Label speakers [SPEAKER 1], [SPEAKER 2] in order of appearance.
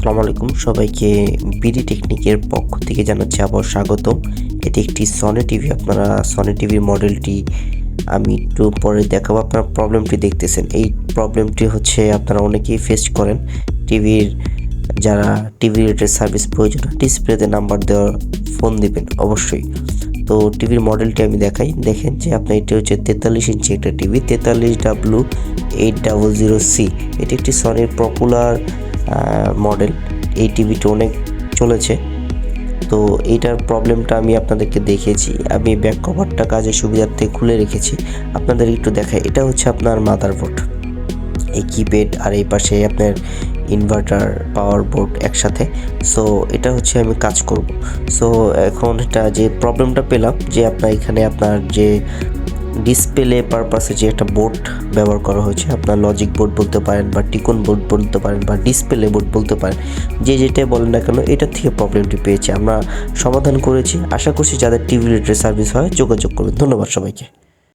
[SPEAKER 1] আসসালামু আলাইকুম সবাইকে বিডিটেকনিকের পক্ষ থেকে জানাচ্ছি আবার স্বাগতম। এটি একটি সনি টিভি। আপনারা সনি টিভির মডেলটি আমি একটু পরে দেখাবো। আপনারা প্রবলেমটি দেখতেছেন, এই প্রবলেমটি হচ্ছে আপনারা অনেকেই ফেস করেন। টিভির যারা টিভি রিলেটেড সার্ভিস প্রয়োজন, ডিসপ্লেতে নাম্বার দেওয়া ফোন দিবেন অবশ্যই। তো টিভির মডেলটি আমি দেখাই, দেখেন যে আপনার এটি হচ্ছে 43 ইঞ্চি একটা টিভি, 43w800C। এটি একটি সনির পপুলার মডেল। এই টিভিটা অনেক চলেছে। তো এইটার প্রবলেমটা আমি আপনাদেরকে দেখিয়েছি। আমি ব্যাক কভারটা কাজের সুবিধার্থে খুলে রেখেছি, আপনাদের একটু দেখাই। এটা হচ্ছে আপনার মাদারবোর্ড, এই কিপ্যাড আর এই পাশে আপনার ইনভার্টার পাওয়ার বোর্ড একসাথে। সো এটা হচ্ছে আমি কাজ করব। সো এখন এটা যে প্রবলেমটা পেলাম যে আপনার এখানে আপনার যে ডিসপ্লে পারপাসে যে একটা বোর্ড ব্যবহার করা হয়েছে, আপনার লজিক বোর্ড বলতে পারেন বা টিকন বোর্ড বলতে পারেন বা ডিসপ্লে বোর্ড বলতে পারেন, যে যেটা বলেন না কেন, এটার থেকে প্রবলেমটি পেয়েছি। আমরা সমাধান করেছি। আশা করছি যাদের টিভি রিলেটেড সার্ভিস হয় যোগাযোগ করবেন। ধন্যবাদ সবাইকে।